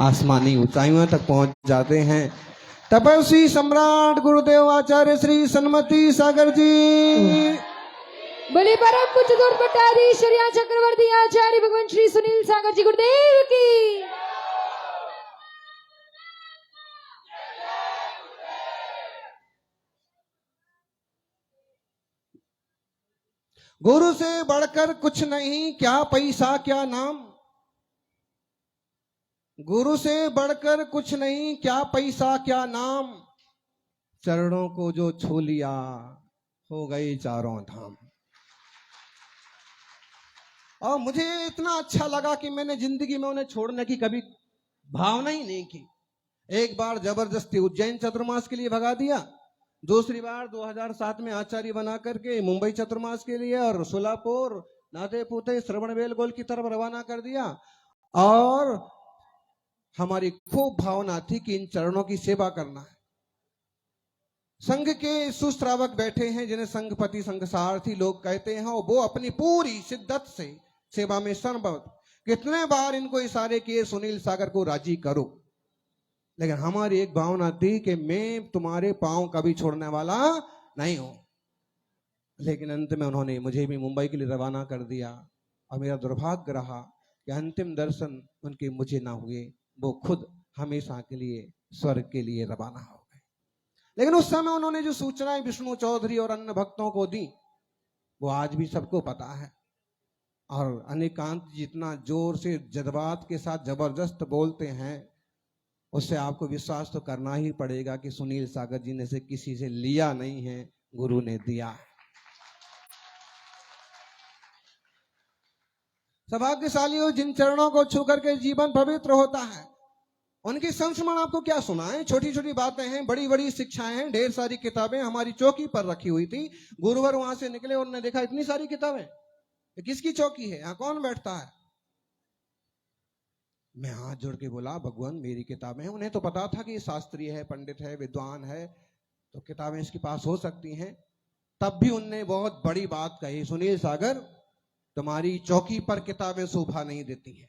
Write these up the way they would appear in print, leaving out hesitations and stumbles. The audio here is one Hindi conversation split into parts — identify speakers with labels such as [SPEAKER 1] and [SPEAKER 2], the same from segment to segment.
[SPEAKER 1] आसमानी ऊंचाइयों तक पहुंच जाते हैं। तपस्वी सम्राट गुरुदेव आचार्य श्री सन्मति सागर जी।
[SPEAKER 2] बोले परम पूज्य दूर पट्टाधीश्वरिया चक्रवर्ती आचार्य भगवान श्री सुनील सागर जी गुरुदेव की।
[SPEAKER 1] गुरु से बढ़कर कुछ नहीं, क्या पैसा क्या नाम। गुरु से बढ़कर कुछ नहीं, क्या पैसा क्या नाम। चरणों को जो छू लिया हो गए चारों धाम। और मुझे इतना अच्छा लगा कि मैंने जिंदगी में उन्हें छोड़ने की कभी भावना ही नहीं की। एक बार जबरदस्ती उज्जैन चतुर्मास के लिए भगा दिया, दूसरी बार 2007 में आचार्य बना करके मुंबई चतुर्मास के लिए और सोलापुर नाते पोते श्रवण बेलगोल की तरफ रवाना कर दिया। और हमारी खूब भावना थी कि इन चरणों की सेवा करना है। संघ के सुश्रावक बैठे हैं जिन्हें संघपति संघसारथी लोग कहते हैं, और वो अपनी पूरी शिद्दत से सेवा में सर्वत। कितने बार इनको इशारे किए सुनील सागर को राजी करो, लेकिन हमारी एक भावना थी कि मैं तुम्हारे पांव कभी छोड़ने वाला नहीं हूं। लेकिन अंत में उन्होंने मुझे भी मुंबई के लिए रवाना कर दिया, और मेरा दुर्भाग्य रहा कि अंतिम दर्शन उनके मुझे ना हुए। वो खुद हमेशा के लिए स्वर्ग के लिए रवाना हो गए। लेकिन उस समय उन्होंने जो सूचनाएं विष्णु चौधरी और अन्य भक्तों को दी, वो आज भी सबको पता है। और अनिकांत जितना जोर से जज्बात के साथ जबरदस्त बोलते हैं, उससे आपको विश्वास तो करना ही पड़ेगा कि सुनील सागर जी ने से किसी से लिया नहीं है, गुरु ने दिया है। सौभाग्यशाली हो जिन चरणों को छू करके जीवन पवित्र होता है। उनकी संस्मरण आपको क्या सुनाएं, छोटी छोटी बातें हैं, बड़ी बड़ी शिक्षाएं हैं। ढेर सारी किताबें हमारी चौकी पर रखी हुई थी। गुरुवर वहां से निकले और उन्होंने देखा इतनी सारी किताबें, किसकी चौकी है, यहां कौन बैठता है। मैं हाथ जोड़ के बोला, भगवान मेरी किताबें हैं। उन्हें तो पता था कि ये शास्त्री है, पंडित है, विद्वान है, तो किताबें इसके पास हो सकती हैं। तब भी उनने बहुत बड़ी बात कही, सुनील सागर तुम्हारी चौकी पर किताबें शोभा नहीं देती है,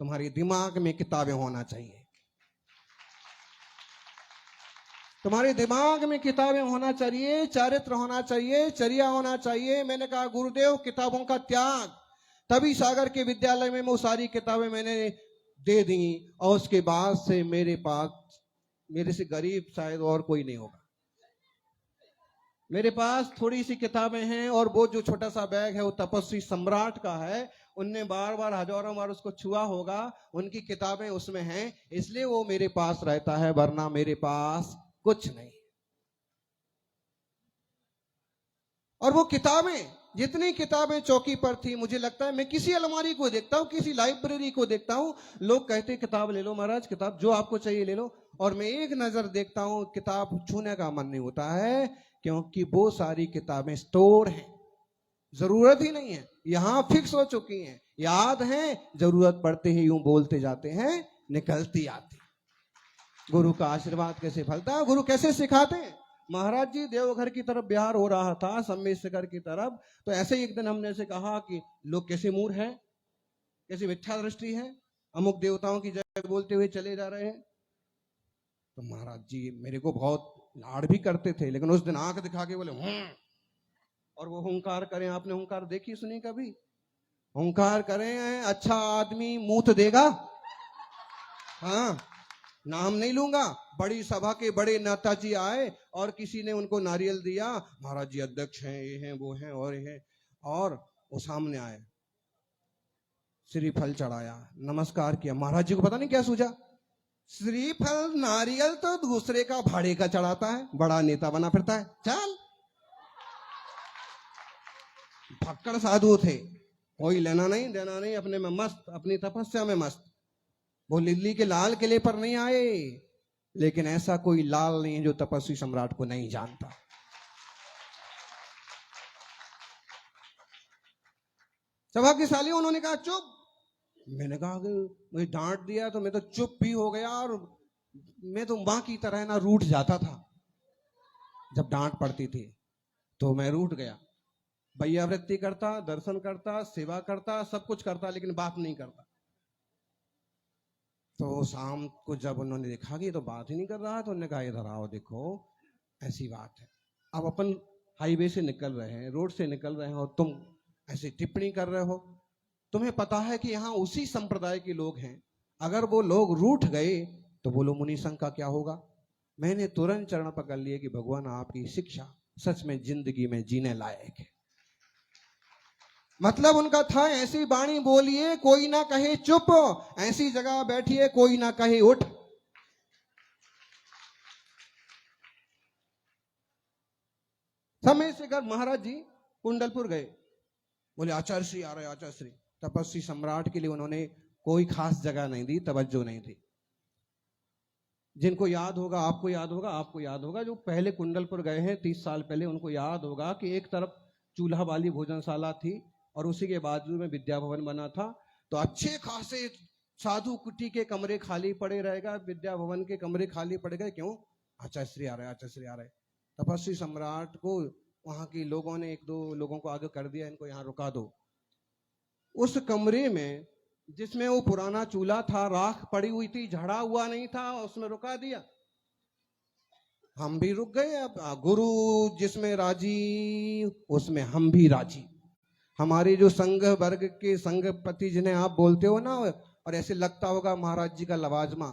[SPEAKER 1] तुम्हारे दिमाग में किताबें होना चाहिए। तुम्हारे दिमाग में किताबें होना चाहिए, चरित्र होना चाहिए, चर्या होना चाहिए। मैंने कहा गुरुदेव किताबों का त्याग। तभी सागर के विद्यालय में वो सारी किताबें मैंने दे दी, और उसके बाद से मेरे पास, मेरे से गरीब शायद और कोई नहीं होगा। मेरे पास थोड़ी सी किताबें हैं, और वो जो छोटा सा बैग है वो तपस्वी सम्राट का है। उनने बार बार हजारों बार उसको छुआ होगा, उनकी किताबें उसमें हैं, इसलिए वो मेरे पास रहता है, वरना मेरे पास कुछ नहीं। और वो किताबें, जितनी किताबें चौकी पर थी, मुझे लगता है मैं किसी अलमारी को देखता हूं, किसी लाइब्रेरी को देखता हूं, लोग कहते किताब ले लो महाराज, किताब जो आपको चाहिए ले लो, और मैं एक नजर देखता हूं, किताब छूने का मन नहीं होता है, क्योंकि वो सारी किताबें स्टोर हैं, जरूरत ही नहीं है, यहां फिक्स हो चुकी हैं, याद हैं, जरूरत पड़ते ही यूं बोलते जाते हैं, निकलती आती। गुरु का आशीर्वाद कैसे फलता है, गुरु कैसे सिखाते हैं। महाराज जी देवघर की तरफ बिहार हो रहा था, सम्मेशकर की तरफ, तो ऐसे ही एक दिन हमने ऐसे कहा कि लोग कैसे मूर्ख हैं, कैसे मिथ्या दृष्टि है, अमुक देवताओं की जय बोलते हुए चले जा रहे हैं। तो महाराज जी मेरे को बहुत लाड़ भी करते थे, लेकिन उस दिन आंख दिखा के बोले और वो हुंकार करें। आपने हुंकार देखी सुनी कभी? हुंकार करें, अच्छा आदमी मूत देगा, हाँ, नाम नहीं लूंगा। बड़ी सभा के बड़े नेताजी आए और किसी ने उनको नारियल दिया, महाराज जी अध्यक्ष हैं, ये हैं, वो हैं, और ये हैं, और वो सामने आए, श्रीफल चढ़ाया, नमस्कार किया। महाराज जी को पता नहीं क्या सूझा, श्रीफल नारियल तो दूसरे का भाड़े का चढ़ाता है, बड़ा नेता बना फिरता है, चल। फक्कड़ साधु थे, कोई लेना नहीं देना नहीं, अपने में मस्त, अपनी तपस्या में मस्त। वो दिल्ली के लाल किले पर नहीं आए, लेकिन ऐसा कोई लाल नहीं है जो तपस्वी सम्राट को नहीं जानता। सौभाग्यशाली उन्होंने कहा चुप। मैंने कहा कि मुझे डांट दिया तो मैं तो चुप भी हो गया, और मैं तो मां की तरह ना रूठ जाता था, जब डांट पड़ती थी तो मैं रूठ गया। भैया वृत्ति करता, दर्शन करता, सेवा करता, सब कुछ करता, लेकिन बात नहीं करता। तो शाम को जब उन्होंने देखा कि ये तो बात ही नहीं कर रहा है, तो उन्होंने कहा इधर आओ, देखो ऐसी बात है। अब अपन हाईवे से निकल रहे हैं, रोड से निकल रहे हैं, और तुम ऐसी टिप्पणी कर रहे हो। तुम्हें पता है कि यहाँ उसी संप्रदाय के लोग हैं, अगर वो लोग रूठ गए तो बोलो मुनि संघ का क्या होगा। मैंने तुरंत चरण पकड़ लिए कि भगवान आपकी शिक्षा सच में जिंदगी में जीने लायक है। मतलब उनका था ऐसी वाणी बोलिए कोई ना कहे चुप, ऐसी जगह बैठिए कोई ना कहे उठ। समय से घर महाराज जी कुंडलपुर गए, बोले आचार्य श्री आ रहे, आचार्य श्री। तपस्वी सम्राट के लिए उन्होंने कोई खास जगह नहीं दी, तवज्जो नहीं थी। जिनको याद होगा, आपको याद होगा, आपको याद होगा, जो पहले कुंडलपुर गए हैं 30 साल पहले, उनको याद होगा कि एक तरफ चूल्हा वाली भोजनशाला थी और उसी के बाजू में विद्या भवन बना था। तो अच्छे खासे साधु कुटी के कमरे खाली पड़े रहेगा, विद्या भवन के कमरे खाली पड़ गए। क्यों? आचार्य श्री आ रहे, आचार्य श्री आ रहे। तपस्वी सम्राट को वहां के लोगों ने एक दो लोगों को आगे कर दिया, इनको यहाँ रुका दो। उस कमरे में जिसमें वो पुराना चूल्हा था, राख पड़ी हुई थी, झड़ा हुआ नहीं था, उसमें रुका दिया। हम भी रुक गए। अब गुरु जिसमें राजी उसमें हम भी राजी। हमारे जो संघ वर्ग के संघपति जिन्हें आप बोलते हो ना, और ऐसे लगता होगा महाराज जी का लवाजमा,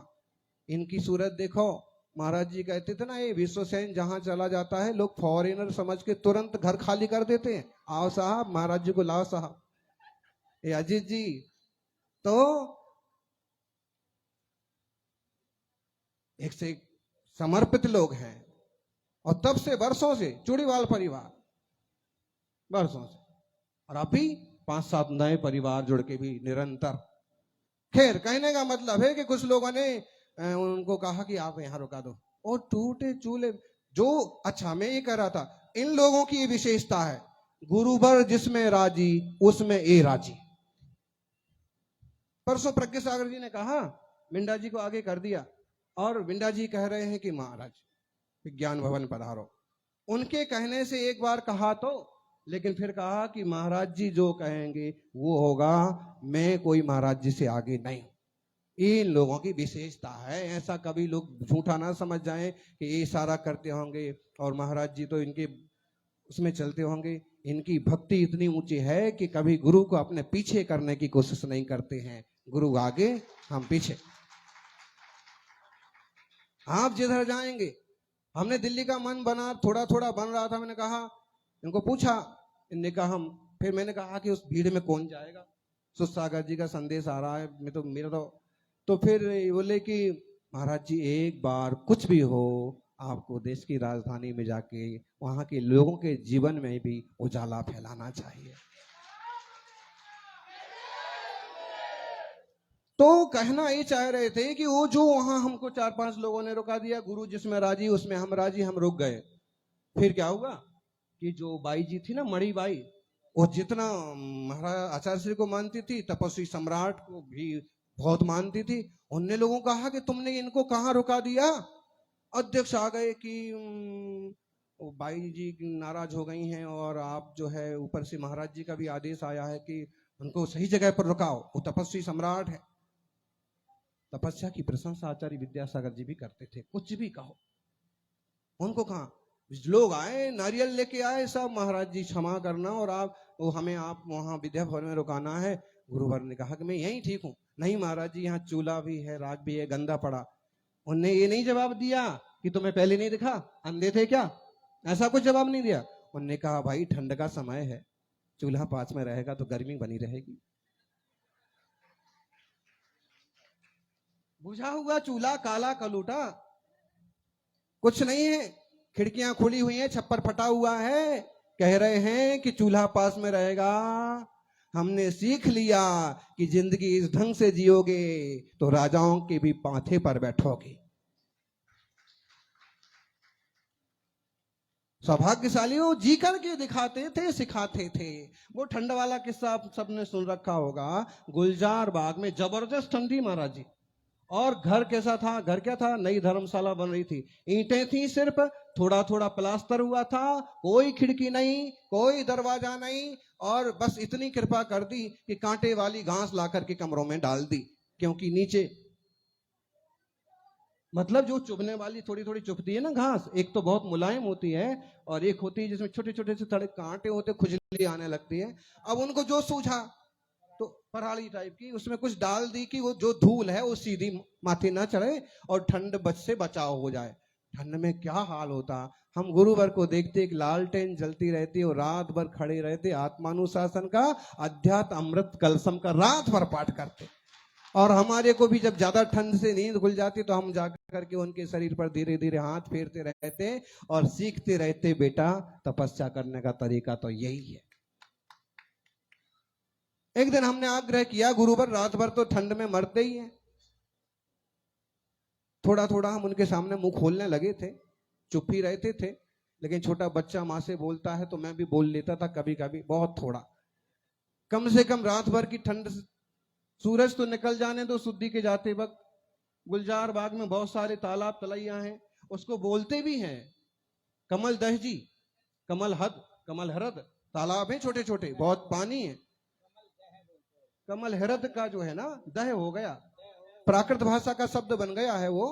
[SPEAKER 1] इनकी सूरत देखो। महाराज जी कहते थे ना, ये विश्वसेन जहां चला जाता है लोग फॉरेनर समझ के तुरंत घर खाली कर देते हैं। आओ साहब, महाराज जी को लाओ साहब। ये अजीत जी तो एक से एक समर्पित लोग हैं, और तब से वर्षों से चूड़ीवाल परिवार, वर्षों से, और अभी 5-7 नए परिवार जुड़ के भी निरंतर। खैर, कहने का मतलब है कि कुछ लोगों ने उनको कहा कि आप यहां रुका दो, और टूटे चूल्हे जो। अच्छा, मैं ये कह रहा था, इन लोगों की विशेषता है, गुरुवर जिसमें राजी उसमें ए राजी। परसों प्रज्ञा सागर जी ने कहा, मिंडा जी को आगे कर दिया, और मिंडा जी कह रहे हैं कि महाराज विज्ञान भवन पधारो। उनके कहने से एक बार कहा तो, लेकिन फिर कहा कि महाराज जी जो कहेंगे वो होगा, मैं कोई महाराज जी से आगे नहीं। इन लोगों की विशेषता है। ऐसा कभी लोग झूठा ना समझ जाएं कि ये इशारा करते होंगे और महाराज जी तो इनके उसमें चलते होंगे। इनकी भक्ति इतनी ऊंची है कि कभी गुरु को अपने पीछे करने की कोशिश नहीं करते हैं। गुरु आगे, हम पीछे। आप जिधर जाएंगे, हमने दिल्ली का मन बना, थोड़ा थोड़ा बन रहा था। मैंने कहा, इनको पूछा, इनने कहा हम। फिर मैंने कहा कि उस भीड़ में कौन जाएगा, सुसागर जी का संदेश आ रहा है, मैं तो मेरा तो फिर बोले कि महाराज जी एक बार कुछ भी हो, आपको देश की राजधानी में जाके वहां के लोगों के जीवन में भी उजाला फैलाना चाहिए। तो कहना ये चाह रहे थे कि वो जो वहां हमको 4-5 लोगों ने रुका दिया, गुरु जिसमें राजी उसमें हम राजी, हम रुक गए। फिर क्या हुआ कि जो बाई जी थी ना, मणि बाई, वो जितना महाराज आचार्य श्री को मानती थी, तपस्वी सम्राट को भी बहुत मानती थी। उनने लोगों को कहा कि तुमने इनको कहाँ रुका दिया। अध्यक्ष आ गए कि बाई जी नाराज हो गई हैं, और आप जो है ऊपर से महाराज जी का भी आदेश आया है कि उनको सही जगह पर रुकाओ, वो तपस्वी सम्राट है। तपस्या की प्रशंसा आचार्य विद्यासागर जी भी करते थे। कुछ भी कहो, उनको कहा लोग आए, नारियल लेके आए, सब महाराज जी क्षमा करना, और हमें आप वहां विद्या भवन में रुकाना है। गुरुवर ने कहा कि मैं यहीं ठीक हूँ। नहीं महाराज जी, यहाँ चूल्हा भी है, राख भी है, गंदा पड़ा। उनने ये नहीं जवाब दिया कि तुम्हें पहले नहीं दिखा, अंधे थे क्या, ऐसा कुछ जवाब नहीं दिया। उनने कहा भाई ठंड का समय है, चूल्हा पास में रहेगा तो गर्मी बनी रहेगी। बुझा हुआ चूल्हा, काला कलूटा, कुछ नहीं है। खिड़कियां खुली हुई हैं, छप्पर फटा हुआ है। कह रहे हैं कि चूल्हा पास में रहेगा। हमने सीख लिया कि जिंदगी इस ढंग से जियोगे तो राजाओं के भी पांथे पर बैठोगे। सौभाग्यशाली वो जी करके दिखाते थे, सिखाते थे। वो ठंड वाला किस्सा आप सबने सुन रखा होगा। गुलजार बाग में जबरदस्त ठंडी महाराज जी, और घर कैसा था, घर क्या था, नई धर्मशाला बन रही थी, ईंटें थी सिर्फ, थोड़ा थोड़ा प्लास्टर हुआ था, कोई खिड़की नहीं, कोई दरवाजा नहीं, और बस इतनी कृपा कर दी कि कांटे वाली घास ला करके कमरों में डाल दी, क्योंकि नीचे मतलब जो चुभने वाली थोड़ी थोड़ी चुभती है ना घास, एक तो बहुत मुलायम होती है और एक होती है जिसमें छोटे छोटे से थोड़े कांटे होते, खुजली आने लगती है। अब उनको जो सूझा तो पराली टाइप की उसमें कुछ डाल दी कि वो जो धूल है वो सीधी माथे ना चढ़े और ठंड से बचाव हो जाए। ठंड में क्या हाल होता, हम गुरुवर को देखते, एक लालटेन जलती रहती और रात भर खड़े रहते, आत्मानुशासन का, अध्यात्म अमृत कलसम का रात भर पाठ करते। और हमारे को भी जब ज्यादा ठंड से नींद खुल जाती तो हम जाकर करके उनके शरीर पर धीरे धीरे हाथ फेरते रहते और सीखते रहते, बेटा तपस्या करने का तरीका तो यही है। एक दिन हमने आग्रह किया, गुरुवर रात भर तो ठंड में मरते ही हैं। थोड़ा थोड़ा हम उनके सामने मुंह खोलने लगे थे, चुप ही रहते थे, लेकिन छोटा बच्चा माँ से बोलता है तो मैं भी बोल लेता था कभी कभी, बहुत थोड़ा। कम से कम रात भर की ठंड, सूरज तो निकल जाने दो शुद्धि के जाते वक्त, गुलजार बाग में बहुत सारे तालाब तलैया हैं, उसको बोलते भी हैं कमल दहजी, कमल हद, कमल हरद तालाब है छोटे छोटे, बहुत पानी है। कमल हरद का जो है ना, दह हो गया, प्राकृत भाषा का शब्द बन गया है वो।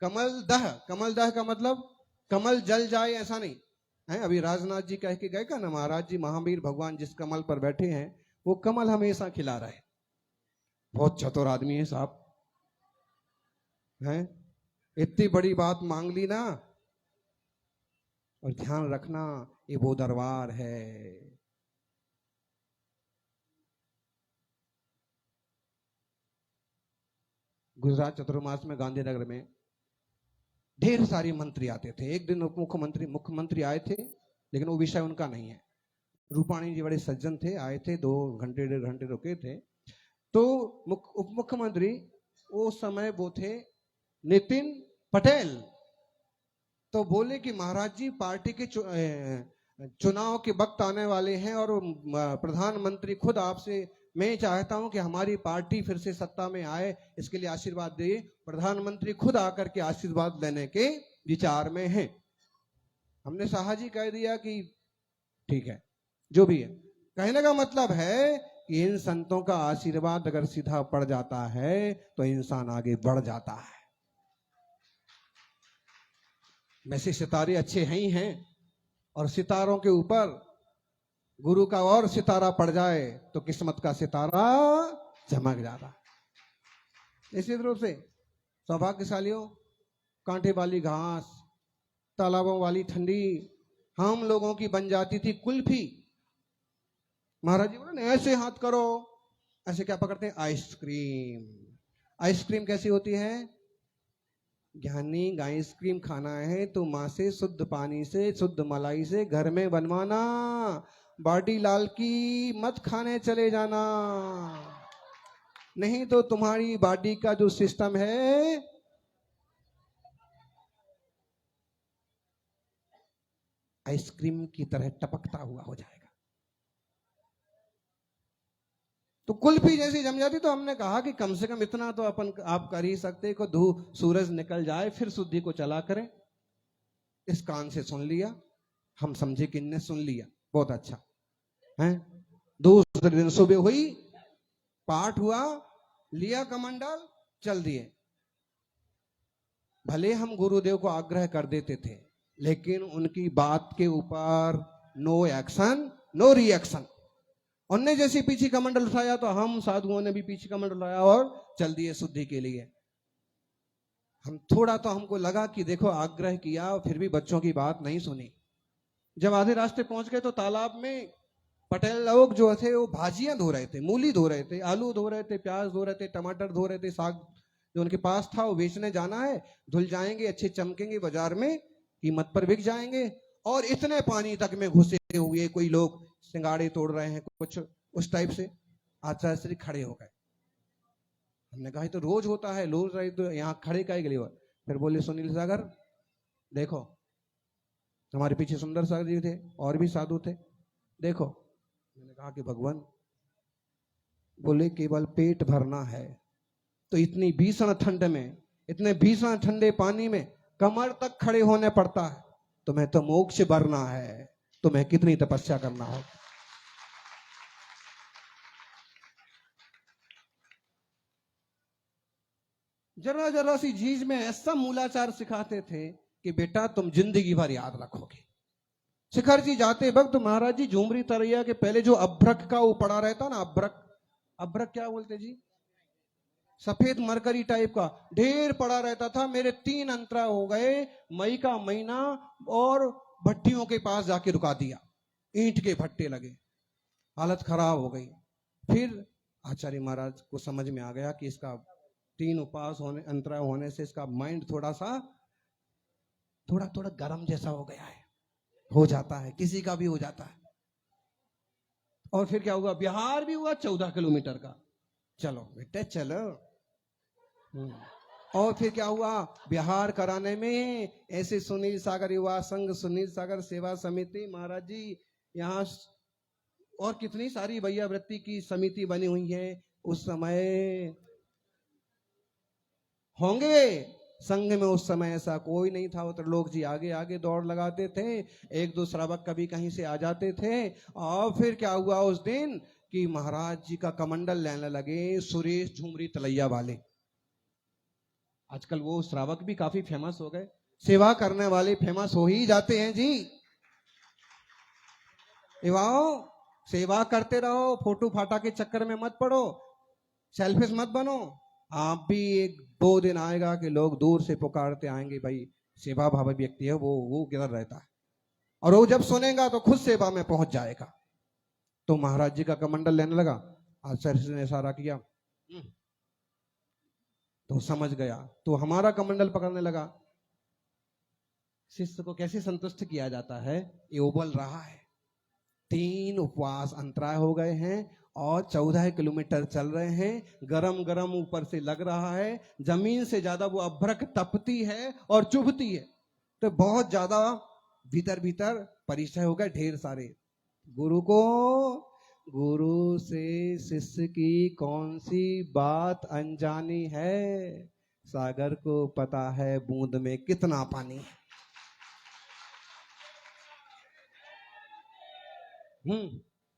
[SPEAKER 1] कमल दह, कमल दह का मतलब कमल जल जाए ऐसा नहीं है। अभी राजनाथ जी कह के गए का ना, महाराज जी महावीर भगवान जिस कमल पर बैठे हैं वो कमल हमेशा खिला रहे। बहुत चतुर आदमी है साहब, हैं, इतनी बड़ी बात मांग ली ना। और ध्यान रखना, ये वो दरबार है। गुजरात चतुर्मास में गांधीनगर में ढेर सारे मंत्री आते थे। एक दिन उप मुख्यमंत्री आए थे, लेकिन वो विषय उनका नहीं है। रूपाणी जी बड़े सज्जन थे, आए थे, 2 घंटे 1.5 घंटे रुके थे। तो उप मुख्यमंत्री उस समय वो थे नितिन पटेल। तो बोले कि महाराज जी पार्टी के चुनाव के वक्त आने वाले हैं और प्रधानमंत्री खुद आपसे, मैं चाहता हूं कि हमारी पार्टी फिर से सत्ता में आए, इसके लिए आशीर्वाद दे। प्रधानमंत्री खुद आकर के आशीर्वाद लेने के विचार में हैं। हमने शाह जी कह दिया कि ठीक है, जो भी है। कहने का मतलब है कि इन संतों का आशीर्वाद अगर सीधा पड़ जाता है तो इंसान आगे बढ़ जाता है। वैसे सितारे अच्छे हैं ही हैं, और सितारों के ऊपर गुरु का और सितारा पड़ जाए तो किस्मत का सितारा चमक जाता। इसी रूप से सौभाग्यशालियों, कांटे वाली घास, तालाबों वाली ठंडी हम लोगों की बन जाती थी कुल्फी। महाराज जी बोले ऐसे हाथ करो, ऐसे क्या पकड़ते हैं, आइसक्रीम। आइसक्रीम कैसी होती है, ज्ञानी आइसक्रीम खाना है तो माँ से शुद्ध पानी से शुद्ध मलाई से घर में बनवाना, बाटी लाल की मत खाने चले जाना, नहीं तो तुम्हारी बॉडी का जो सिस्टम है आइसक्रीम की तरह टपकता हुआ हो जाएगा। तो कुल्फी जैसी जम जाती। तो हमने कहा कि कम से कम इतना तो अपन आप कर ही सकते को, धूप सूरज निकल जाए फिर शुद्धि को चला करें। इस कान से सुन लिया, हम समझे कि इनने सुन लिया, बहुत अच्छा है। दूसरे दिन सुबह हुई, पाठ हुआ, लिया कमंडल, चल दिए। भले हम गुरुदेव को आग्रह कर देते थे, लेकिन उनकी बात के ऊपर नो एक्शन नो रिएक्शन। उनने जैसे पीछे कमंडल उठाया तो हम साधुओं ने भी पीछे कमंडल उठाया और चल दिए शुद्धि के लिए। हम थोड़ा तो हमको लगा कि देखो आग्रह किया और फिर भी बच्चों की बात नहीं सुनी। जब आधे रास्ते पहुंच गए तो तालाब में पटेल लोग जो थे वो भाजियां धो रहे थे, मूली धो रहे थे, आलू धो रहे थे, प्याज धो रहे थे, टमाटर धो रहे थे। साग जो उनके पास था वो बेचने जाना है, धुल जाएंगे, अच्छे चमकेंगे, बाजार में कीमत पर बिक जाएंगे। और इतने पानी तक में घुसे हुए कोई लोग सिंगाड़े तोड़ रहे हैं, कुछ उस टाइप से। आचार्य श्री खड़े हो गए। हमने कहा तो रोज होता है, रोज रहे तो यहाँ खड़े का ही। फिर बोले सुनील सागर देखो, हमारे पीछे सुंदर सागर जी थे और भी साधु थे, देखो। मैंने कहा कि भगवान, बोले केवल पेट भरना है तो इतनी भीषण ठंड में, इतने भीषण ठंडे पानी में कमर तक खड़े होने पड़ता है, तुम्हें तो मोक्ष भरना है, तुम्हें कितनी तपस्या करना हो। जरा जरा सी चीज में ऐसा मूलाचार सिखाते थे कि बेटा तुम जिंदगी भर याद रखोगे। शिखर जी जाते वक्त महाराज जी झूमरी तरैया के पहले जो अभ्रक का वो पड़ा रहता ना, अभ्रक, अभ्रक क्या बोलते जी, सफेद मरकरी टाइप का ढेर पड़ा रहता था। मेरे 3 अंतरा हो गए, मई का महीना, और भट्टियों के पास जाके रुका दिया, ईंट के भट्टे लगे, हालत खराब हो गई। फिर आचार्य महाराज को समझ में आ गया कि इसका 3 उपवास होने, अंतरा होने से इसका माइंड थोड़ा थोड़ा गर्म जैसा हो गया है, हो जाता है, किसी का भी हो जाता है। और फिर क्या हुआ, बिहार भी हुआ 14 किलोमीटर का, चलो बेटे चलो। और फिर क्या हुआ, बिहार कराने में ऐसे सुनील सागर युवा संघ, सुनील सागर सेवा समिति, महाराज जी यहाँ और कितनी सारी भैया वृत्ति की समिति बनी हुई है। उस समय होंगे संघ में, उस समय ऐसा कोई नहीं था, तो लोग जी आगे आगे दौड़ लगाते थे, 1-2 श्रावक कभी कहीं से आ जाते थे। और फिर क्या हुआ उस दिन कि महाराज जी का कमंडल लेने लगे सुरेश झूमरी तलैया वाले। आजकल वो श्रावक भी काफी फेमस हो गए, सेवा करने वाले फेमस हो ही जाते हैं जी। युवाओं सेवा करते रहो, फोटो फाटा के चक्कर में मत पड़ो, सेल्फिश मत बनो। आप भी 1-2 दिन आएगा कि लोग दूर से पुकारते आएंगे, भाई सेवा भावी व्यक्ति है वो किधर रहता है, और वो जब सुनेगा तो खुद सेवा में पहुंच जाएगा। तो महाराज जी का कमंडल लेने लगा, आचार्य ने इशारा किया तो समझ गया, तो हमारा कमंडल पकड़ने लगा। शिष्य को कैसे संतुष्ट किया जाता है, ये उबल रहा है, 3 उपवास अंतराय हो गए हैं और 14 किलोमीटर चल रहे हैं, गरम गरम ऊपर से लग रहा है, जमीन से ज्यादा वो अभ्रक तपती है और चुभती है, तो बहुत ज्यादा भीतर भीतर परिचय हो गए ढेर सारे। गुरु से शिष्य की कौन सी बात अनजानी है, सागर को पता है बूंद में कितना पानी है।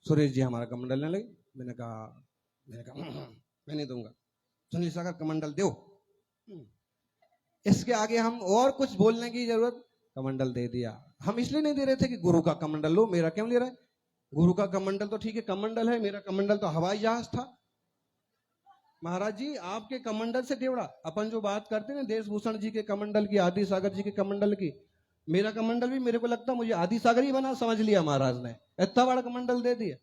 [SPEAKER 1] सुरेश जी हमारा कमंडल लेने लगे। मैंने कहा मैं नहीं दूंगा, सुनील सागर कमंडल दो, इसके आगे हम और कुछ बोलने की जरूरत, कमंडल दे दिया। हम इसलिए नहीं दे रहे थे कि गुरु का कमंडल लो, मेरा क्यों ले रहा है, गुरु का कमंडल तो ठीक है कमंडल है, मेरा कमंडल तो हवाई जहाज था। महाराज जी आपके कमंडल से टेवड़ा, अपन जो बात करते हैं देशभूषण जी के कमंडल की, आदि सागर जी के कमंडल की, मेरा कमंडल भी मेरे को लगता मुझे आदि सागर ही बना समझ लिया महाराज ने, इतना बड़ा कमंडल दे दिया।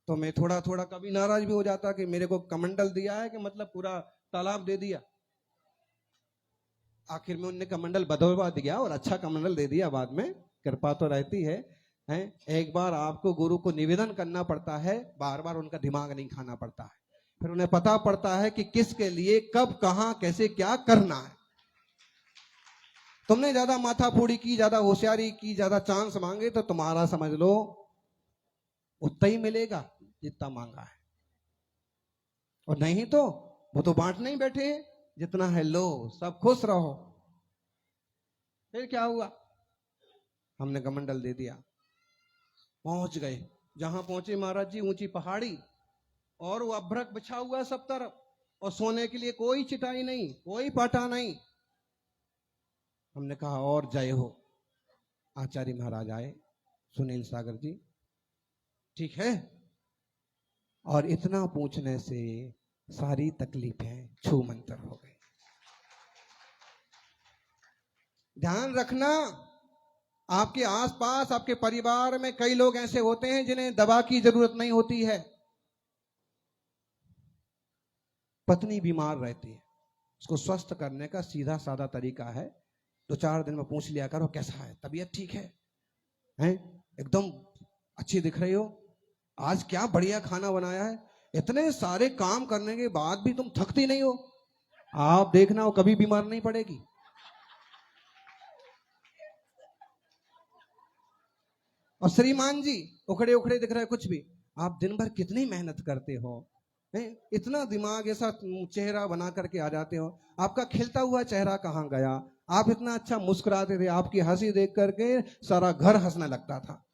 [SPEAKER 1] तो मैं थोड़ा थोड़ा कभी नाराज भी हो जाता कि मेरे को कमंडल दिया है कि मतलब पूरा तालाब दे दिया। आखिर में उनने कमंडल बदलवा दिया और अच्छा कमंडल दे दिया बाद में, कृपा तो रहती है। एक बार आपको गुरु को निवेदन करना पड़ता है, बार बार उनका दिमाग नहीं खाना पड़ता है, फिर उन्हें पता पड़ता है कि किसके लिए कब कहां कैसे क्या करना है। तुमने ज्यादा माथाफोड़ी की, ज्यादा होशियारी की, ज्यादा चांस मांगे तो तुम्हारा समझ लो उतना ही मिलेगा जितना मांगा है, और नहीं तो वो तो बांटने ही बैठे हैं, जितना है लो, सब खुश रहो। फिर क्या हुआ, हमने कमंडल दे दिया, पहुंच गए जहां पहुंचे महाराज जी, ऊंची पहाड़ी और वो अभ्रक बिछा हुआ सब तरफ, और सोने के लिए कोई चिटाई नहीं, कोई पाटा नहीं। हमने कहा और जय हो। आचार्य महाराज आए, सुनील सागर जी, ठीक है, और इतना पूछने से सारी तकलीफें छू मंतर हो गई। ध्यान रखना, आपके आसपास आपके परिवार में कई लोग ऐसे होते हैं जिन्हें दवा की जरूरत नहीं होती है। पत्नी बीमार रहती है, उसको स्वस्थ करने का सीधा साधा तरीका है, 2-4 दिन में पूछ लिया करो कैसा है, तबीयत ठीक है, हैं? एकदम अच्छी दिख रही हो, आज क्या बढ़िया खाना बनाया है, इतने सारे काम करने के बाद भी तुम थकती नहीं हो, आप देखना वो कभी बीमार नहीं पड़ेगी। और श्रीमान जी उखड़े उखड़े दिख रहे, कुछ भी, आप दिन भर कितनी मेहनत करते हो, इतना दिमाग ऐसा चेहरा बना करके आ जाते हो, आपका खिलता हुआ चेहरा कहाँ गया, आप इतना अच्छा मुस्कुराते थे, आपकी हंसी देख करके सारा घर हंसने लगता था।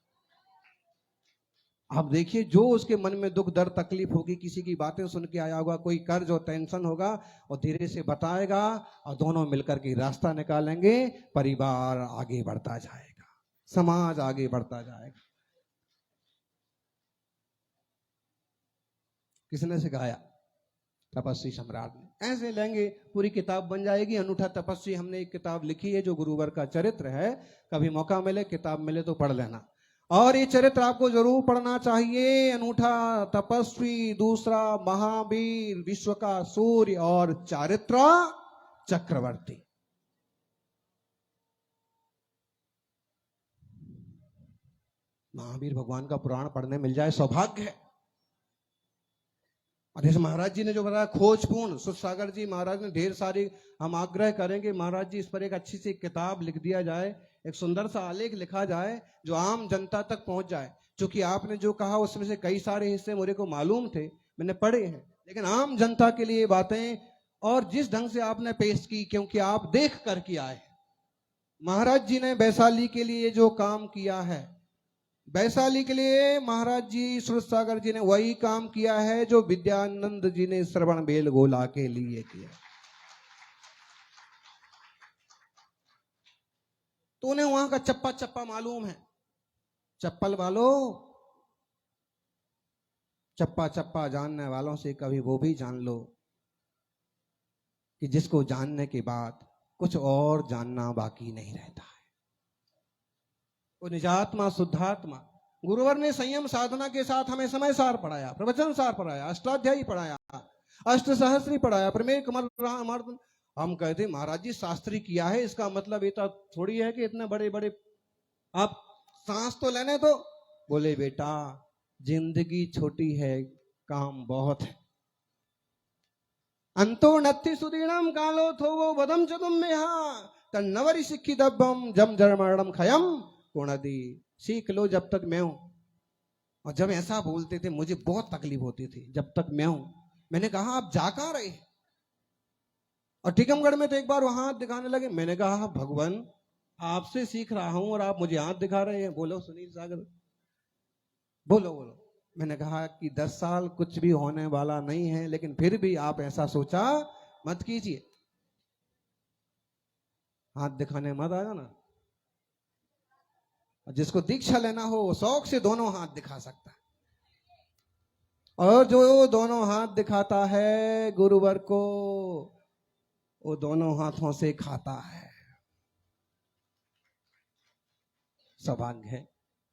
[SPEAKER 1] आप देखिए, जो उसके मन में दुख दर्द तकलीफ होगी, किसी की बातें सुन के आया होगा, कोई कर्ज और टेंशन होगा, और धीरे से बताएगा और दोनों मिलकर के रास्ता निकालेंगे, परिवार आगे बढ़ता जाएगा, समाज आगे बढ़ता जाएगा। किसने सिखाया? तपस्वी सम्राट ने। ऐसे लेंगे पूरी किताब बन जाएगी। अनूठा तपस्वी हमने एक किताब लिखी है जो गुरुवर का चरित्र है, कभी मौका मिले, किताब मिले तो पढ़ लेना। और ये चरित्र आपको जरूर पढ़ना चाहिए। अनूठा तपस्वी, दूसरा महावीर, विश्व का सूर्य और चारित्र चक्रवर्ती। महावीर भगवान का पुराण पढ़ने मिल जाए सौभाग्य है। और जैसे महाराज जी ने जो बताया खोजपूर्ण, सुसागर जी महाराज ने ढेर सारी, हम आग्रह करेंगे महाराज जी इस पर एक अच्छी सी किताब लिख दिया जाए, एक सुंदर सा आलेख लिखा जाए जो आम जनता तक पहुंच जाए। क्योंकि आपने जो कहा उसमें से कई सारे हिस्से मुझे को मालूम थे, मैंने पढ़े हैं, लेकिन आम जनता के लिए बातें, और जिस ढंग से आपने पेश की, क्योंकि आप देख कर के आए। महाराज जी ने वैशाली के लिए जो काम किया है, वैशाली के लिए महाराज जी, सुरसागर जी ने वही काम किया है जो विद्यानंद जी ने श्रवण बेलगोला के लिए किया। तो उन्हें वहां का चप्पा चप्पा मालूम है। चप्पल वालों, चप्पा चप्पा जानने वालों से कभी वो भी जान लो कि जिसको जानने के बाद कुछ और जानना बाकी नहीं रहता है। वो निजात्मा, शुद्धात्मा। गुरुवर ने संयम साधना के साथ हमें समय सार पढ़ाया, प्रवचन सार पढ़ाया, अष्टाध्यायी पढ़ाया, अष्ट सहस्त्री पढ़ाया, प्रमेय कमल राम। हम कहते महाराज जी शास्त्री किया है, इसका मतलब ये तो थोड़ी है कि इतने बड़े बड़े आप सांस तो लेने दो। बोले बेटा जिंदगी छोटी है, काम बहुत है। अंतो नत्थि सुदीर्णम कालो थो वो वदम चतुम में तन्नवरी सिक्खी दब्बम जम जरमरणम खयम कोणदी। सीख लो जब तक मैं हूं। और जब ऐसा बोलते थे मुझे बहुत तकलीफ होती थी, जब तक मैं हूं। मैंने कहा आप जा कहां रहे? और टीकमगढ़ में तो एक बार वहां हाथ दिखाने लगे। मैंने कहा भगवान आपसे सीख रहा हूं और आप मुझे हाथ दिखा रहे हैं। बोलो सुनील सागर, बोलो बोलो। मैंने कहा कि 10 साल कुछ भी होने वाला नहीं है, लेकिन फिर भी आप ऐसा सोचा मत कीजिए, हाथ दिखाने मत आया ना। जिसको दीक्षा लेना हो वो शौक से दोनों हाथ दिखा सकता है, और जो दोनों हाथ दिखाता है गुरुवर को, वो दोनों हाथों से खाता है। सौभाग्य है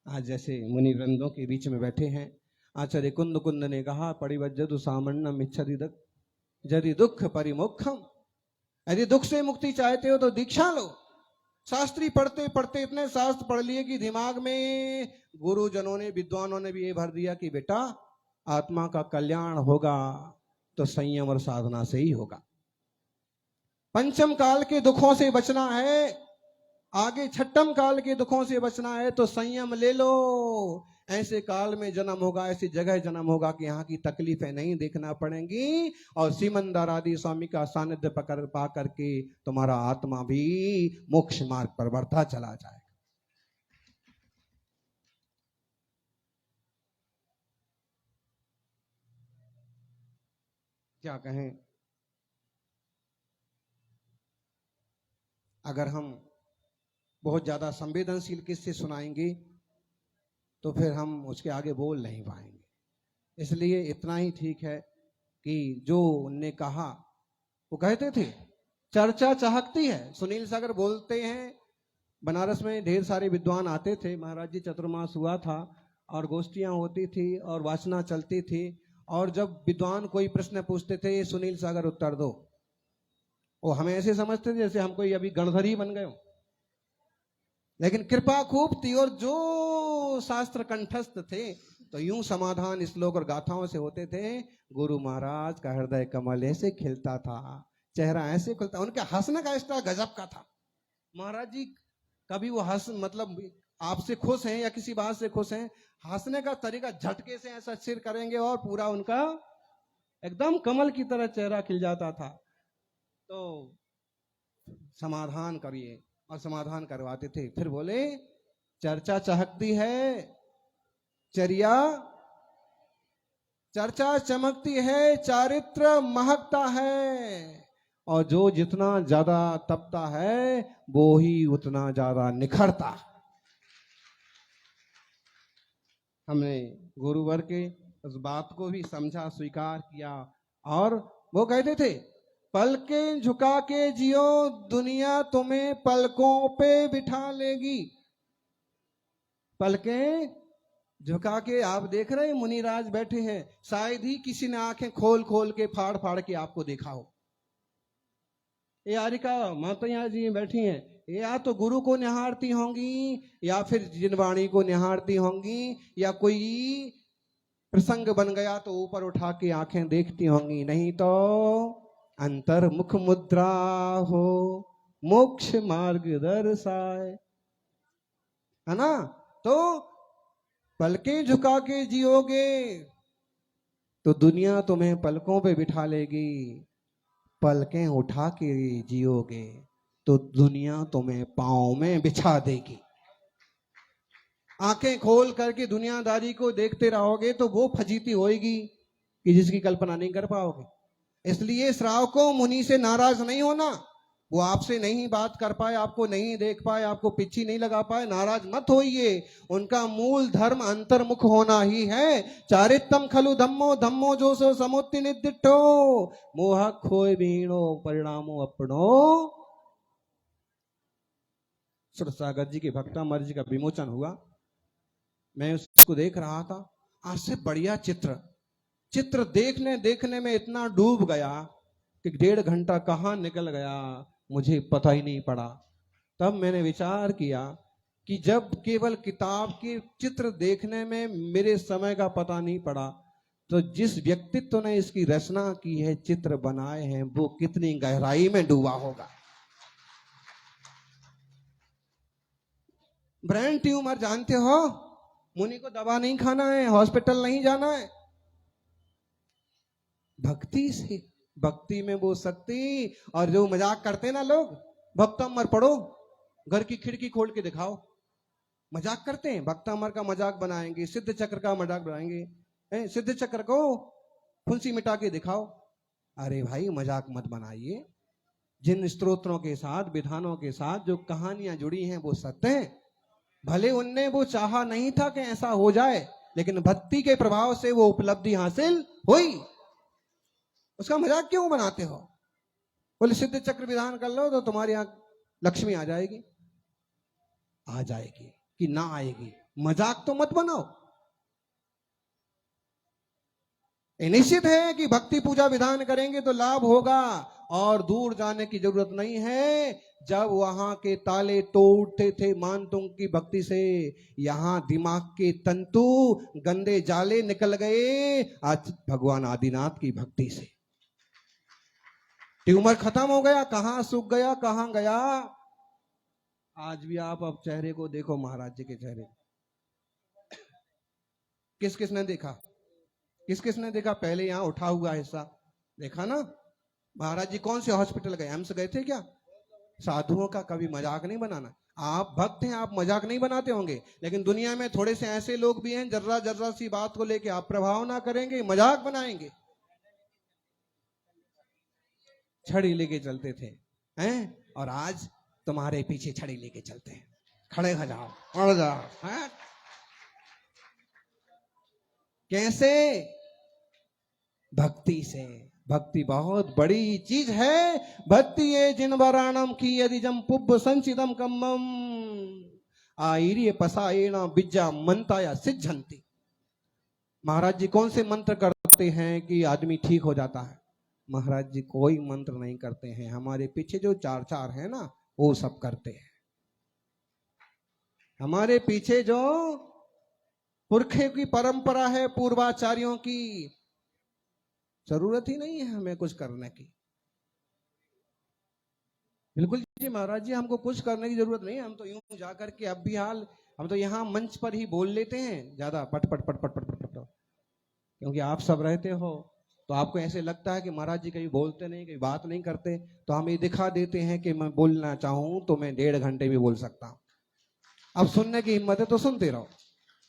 [SPEAKER 1] आज जैसे मुनि वृंदों के बीच में बैठे हैं। आचार्य कुंद कुंद ने कहा परिवज्जतु सामन्नम इच्छति यदि दुख परिमुखम। यदि दुख से मुक्ति चाहते हो तो दीक्षा लो। शास्त्री पढ़ते पढ़ते इतने शास्त्र पढ़ लिए कि दिमाग में गुरुजनों ने, विद्वानों ने भी ये भर दिया कि बेटा आत्मा का कल्याण होगा तो संयम और साधना से ही होगा। पंचम काल के दुखों से बचना है, आगे छठम काल के दुखों से बचना है तो संयम ले लो। ऐसे काल में जन्म होगा, ऐसी जगह जन्म होगा कि यहाँ की तकलीफें नहीं देखना पड़ेंगी, और सीमंदर आदि स्वामी का सानिध्य पकड़ पा करके तुम्हारा आत्मा भी मोक्ष मार्ग पर बढ़ता चला जाएगा। क्या कहें, अगर हम बहुत ज्यादा संवेदनशील किससे सुनाएंगे तो फिर हम उसके आगे बोल नहीं पाएंगे। इसलिए इतना ही ठीक है कि जो उनने कहा, वो कहते थे चर्चा चहकती है। सुनील सागर बोलते हैं बनारस में ढेर सारे विद्वान आते थे, महाराज जी चतुर्मास हुआ था और गोष्ठियां होती थी और वाचना चलती थी, और जब विद्वान कोई प्रश्न पूछते थे सुनील सागर उत्तर दो। वो हमें ऐसे समझते थे जैसे हम कोई अभी गणधरी बन गए हो, लेकिन कृपा खूब थी और जो शास्त्र कंठस्थ थे तो यूं समाधान श्लोक और गाथाओं से होते थे। गुरु महाराज का हृदय कमल ऐसे खिलता था, चेहरा ऐसे खुलता, उनके हंसने का स्टाइल गजब का था। महाराज जी कभी वो हंस, मतलब आपसे खुश हैं या किसी बात से खुश हैं, हंसने का तरीका झटके से ऐसा सिर करेंगे और पूरा उनका एकदम कमल की तरह चेहरा खिल जाता था। तो समाधान करिए, और समाधान करवाते थे। फिर बोले चर्चा चहकती है, चर्या, चर्चा चमकती है, चारित्र महकता है, और जो जितना ज्यादा तपता है वो ही उतना ज्यादा निखरता। हमने गुरुवर के उस बात को भी समझा, स्वीकार किया, और वो कहते थे पलकें झुका के जियो, दुनिया तुम्हें पलकों पे बिठा लेगी। पलकें झुका के, आप देख रहे हैं मुनिराज बैठे हैं, शायद ही किसी ने आंखें खोल खोल के फाड़ फाड़ के आपको देखा हो। ये आरिका माता जी बैठी हैं, ये या तो गुरु को निहारती होंगी, या फिर जिनवाणी को निहारती होंगी, या कोई प्रसंग बन गया तो ऊपर उठा के आंखें देखती होंगी, नहीं तो अंतर्मुख मुद्रा हो, मोक्ष मार्ग दर्शाए, है ना। तो पलकें झुका के जियोगे तो दुनिया तुम्हें पलकों पे बिठा लेगी, पलकें उठा के जियोगे तो दुनिया तुम्हें पांव में बिछा देगी। आंखें खोल करके दुनियादारी को देखते रहोगे तो वो फजीती होएगी कि जिसकी कल्पना नहीं कर पाओगे। इसलिए श्रावकों, मुनि से नाराज नहीं होना। वो आपसे नहीं बात कर पाए, आपको नहीं देख पाए, आपको पिच्छी नहीं लगा पाए, नाराज मत होइए। उनका मूल धर्म अंतर्मुख होना ही है। चारित्रम खलु धम्मो, धम्मो जो सो समुत्ति निदिठो, मोह खोय बीणो परिणामो अपनो। सुरसागर जी के भक्तामर्ज का विमोचन हुआ, मैं उसको देख रहा था। आज से बढ़िया चित्र देखने देखने में इतना डूब गया कि 1.5 घंटा कहाँ निकल गया मुझे पता ही नहीं पड़ा। तब मैंने विचार किया कि जब केवल किताब के चित्र देखने में मेरे समय का पता नहीं पड़ा, तो जिस व्यक्तित्व ने इसकी रचना की है, चित्र बनाए हैं, वो कितनी गहराई में डूबा होगा। ब्रेन ट्यूमर जानते हो, मुनि को दवा नहीं खाना है, हॉस्पिटल नहीं जाना है, भक्ति से, भक्ति में वो शक्ति। और जो मजाक करते ना लोग, भक्तामर पढ़ो, घर की खिड़की खोल के दिखाओ, मजाक करते हैं, भक्तामर का मजाक बनाएंगे, सिद्ध चक्र का मजाक बनाएंगे, सिद्ध चक्र को फुंसी मिटा के दिखाओ। अरे भाई मजाक मत बनाइए। जिन स्तोत्रों के साथ, विधानों के साथ जो कहानियां जुड़ी हैं वो सत्य हैं। भले उनने वो चाहा नहीं था कि ऐसा हो जाए, लेकिन भक्ति के प्रभाव से वो उपलब्धि हासिल हुई। उसका मजाक क्यों बनाते हो? बोले सिद्ध चक्र विधान कर लो तो तुम्हारी यहां लक्ष्मी आ जाएगी। आ जाएगी कि ना आएगी, मजाक तो मत बनाओ। ये निश्चित है कि भक्ति पूजा विधान करेंगे तो लाभ होगा, और दूर जाने की जरूरत नहीं है। जब वहां के ताले तोड़ते थे मानतुंग की भक्ति से, यहां दिमाग के तंतु गंदे जाले निकल गए आज भगवान आदिनाथ की भक्ति से। ट्यूमर खत्म हो गया, कहां सूख गया, कहां गया। आज भी आप अब चेहरे को देखो, महाराज जी के चेहरे, किस किसने देखा, किस किसने देखा? पहले यहां उठा हुआ हिस्सा देखा ना। महाराज जी कौन से हॉस्पिटल गए, एम्स गए थे क्या? साधुओं का कभी मजाक नहीं बनाना। आप भक्त हैं, आप मजाक नहीं बनाते होंगे, लेकिन दुनिया में थोड़े से ऐसे लोग भी हैं, जर्रा जर्रा सी बात को लेके आप प्रभाव ना करेंगे, मजाक बनाएंगे। छड़ी लेके चलते थे हैं, और आज तुम्हारे पीछे छड़ी लेके चलते हैं। खड़े हो जाओ, अड़ जाओ, हैं? कैसे? भक्ति से। भक्ति बहुत बड़ी चीज है। भक्ति ये जिन वराणम की यदि जम पुब्ब संचितम कम्मम आईरिय पसाएणा बिज्जा मंताया सिद्धंती। महाराज जी कौन से मंत्र करते हैं कि आदमी ठीक हो जाता है? महाराज जी कोई मंत्र नहीं करते हैं, हमारे पीछे जो चार है ना, वो सब करते हैं। हमारे पीछे जो पुरखे की परंपरा है, पूर्वाचार्यों की, जरूरत ही नहीं है हमें कुछ करने की। बिल्कुल जी महाराज जी, हमको कुछ करने की जरूरत नहीं है। हम तो यूं जाकर के अब भी हाल, हम तो यहाँ मंच पर ही बोल लेते हैं ज्यादा पट पट पट पट पट पट पट, क्योंकि आप सब रहते हो तो आपको ऐसे लगता है कि महाराज जी कहीं बोलते नहीं, कहीं बात नहीं करते, तो हम ये दिखा देते हैं कि मैं बोलना चाहूं तो मैं 1.5 घंटे भी बोल सकता हूं। अब सुनने की हिम्मत है तो सुनते रहो,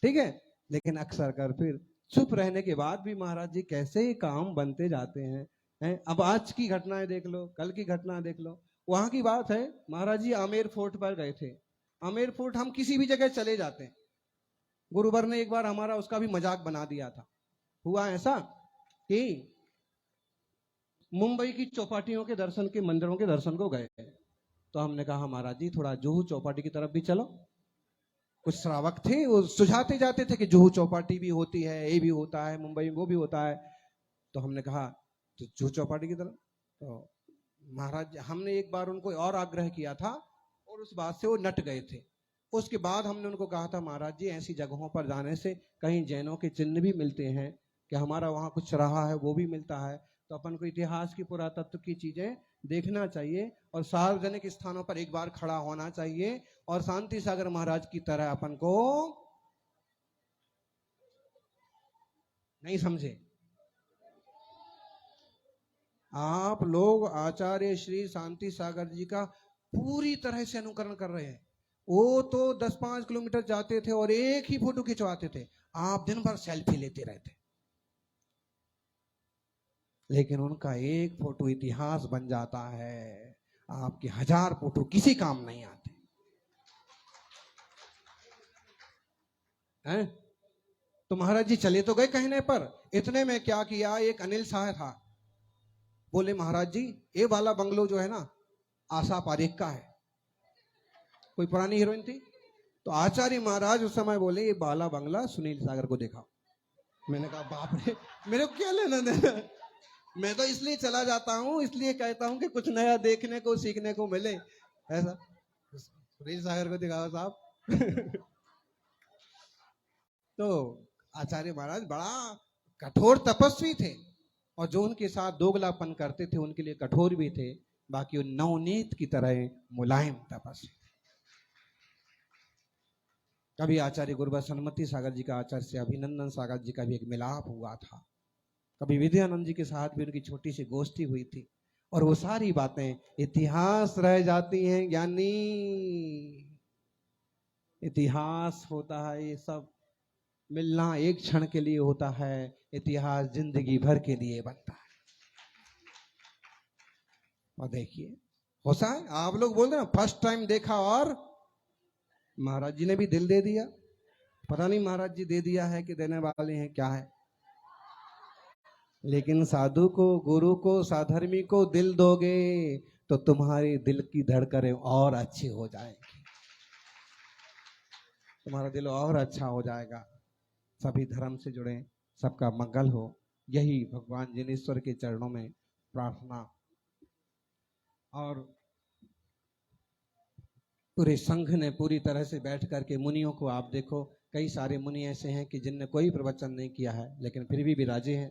[SPEAKER 1] ठीक है। लेकिन अक्सर कर फिर चुप रहने के बाद भी महाराज जी कैसे काम बनते जाते हैं। अब आज की घटनाएं देख लो, कल की घटना देख लो। वहां की बात है, महाराज जी आमेर फोर्ट पर गए थे। आमेर फोर्ट हम किसी भी जगह चले जाते हैं, गुरुवर ने एक बार हमारा उसका भी मजाक बना दिया था। हुआ ऐसा कि मुंबई की चौपाटियों के दर्शन के मंदिरों के दर्शन को गए, तो हमने कहा महाराज जी थोड़ा जुहू चौपाटी की तरफ भी चलो। कुछ श्रावक थे, वो सुझाते जाते थे कि जुहू चौपाटी भी होती है, ये भी होता है, मुंबई में वो भी होता है। तो हमने कहा तो जुहू चौपाटी की तरफ। तो महाराज हमने एक बार उनको और आग्रह किया था और उस बात से वो नट गए थे। उसके बाद हमने उनको कहा था महाराज जी ऐसी जगहों पर जाने से कहीं जैनों के चिन्ह भी मिलते हैं कि हमारा वहां कुछ रहा है वो भी मिलता है, तो अपन को इतिहास की पुरातत्व की चीजें देखना चाहिए और सार्वजनिक स्थानों पर एक बार खड़ा होना चाहिए और शांति सागर महाराज की तरह अपन को नहीं समझे। आप लोग आचार्य श्री शांति सागर जी का पूरी तरह से अनुकरण कर रहे हैं। वो तो 10-5 किलोमीटर जाते थे और एक ही फोटो खिंचवाते थे, आप दिन भर सेल्फी लेते रहते, लेकिन उनका एक फोटो इतिहास बन जाता है, आपके 1000 फोटो किसी काम नहीं आते हैं। तो महाराज जी चले तो गए कहने पर, इतने में क्या किया, एक अनिल शाह था, बोले महाराज जी ये वाला बंगलो जो है ना आशा पारेख का है, कोई पुरानी हीरोइन थी। तो आचार्य महाराज उस समय बोले ये बाला बंगला सुनील सागर को दिखाओ। मैंने कहा बाप रे, मेरे को क्या लेना देना, मैं तो इसलिए चला जाता हूं, इसलिए कहता हूं कि कुछ नया देखने को सीखने को मिले। ऐसा सुनील सागर को दिखाओ साहब। तो आचार्य महाराज बड़ा कठोर तपस्वी थे और जो उनके साथ दोगलापन करते थे उनके लिए कठोर भी थे, बाकी वो नवनीत की तरह मुलायम तपस्वी। कभी आचार्य गुरुवर सन्मति सागर जी का आचार्य से अभिनंदन सागर जी का भी एक मिलाप हुआ था, कभी विद्यानंद जी के साथ भी उनकी छोटी सी गोष्ठी हुई थी, और वो सारी बातें इतिहास रह जाती हैं ज्ञानी। इतिहास होता है, ये सब मिलना एक क्षण के लिए होता है, इतिहास जिंदगी भर के लिए बनता है। और देखिए होता है, आप लोग बोल रहे हैं फर्स्ट टाइम देखा और महाराज जी ने भी दिल दे दिया। पता नहीं महाराज जी दे दिया है कि देने वाले हैं क्या है, लेकिन साधु को, गुरु को, साधर्मी को दिल दोगे तो तुम्हारी दिल की धड़कनें और अच्छी हो जाएंगी, तुम्हारा दिल और अच्छा हो जाएगा। सभी धर्म से जुड़े, सबका मंगल हो, यही भगवान जिनेश्वर के चरणों में प्रार्थना। और पूरे संघ ने पूरी तरह से बैठ करके मुनियों को, आप देखो कई सारे मुनि ऐसे हैं कि जिनने कोई प्रवचन नहीं किया है लेकिन फिर भी विराजे हैं।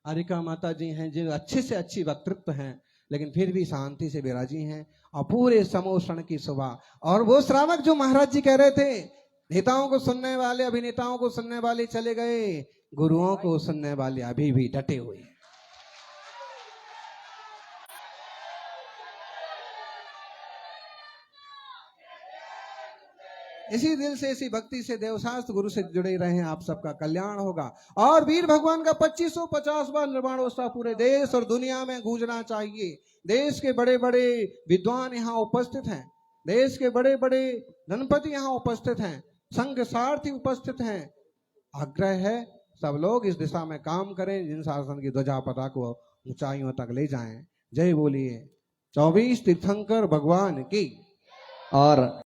[SPEAKER 1] आरिका माता जी हैं जो अच्छे से अच्छी वक्तृत्व हैं लेकिन फिर भी शांति से विराजी हैं, और पूरे समोषण की शोभा। और वो श्रावक जो महाराज जी कह रहे थे, नेताओं को सुनने वाले, अभिनेताओं को सुनने वाले चले गए, गुरुओं को सुनने वाले अभी भी डटे हुए। इसी दिल से, इसी भक्ति से, देवशास्त्र गुरु से जुड़े रहे, आप सबका कल्याण होगा। और वीर भगवान का 2550वां निर्वाणोत्सव पूरे देश और दुनिया में गूंजना चाहिए। देश के बड़े बड़े विद्वान यहाँ उपस्थित हैं, देश के बड़े बड़े धनपति यहाँ उपस्थित हैं, संघ सारथी उपस्थित हैं। आग्रह है सब लोग इस दिशा में काम करें, जिन शासन की ध्वजा पताका को ऊंचाइयों तक ले जाएं। जय बोलिए 24 तीर्थंकर भगवान की। और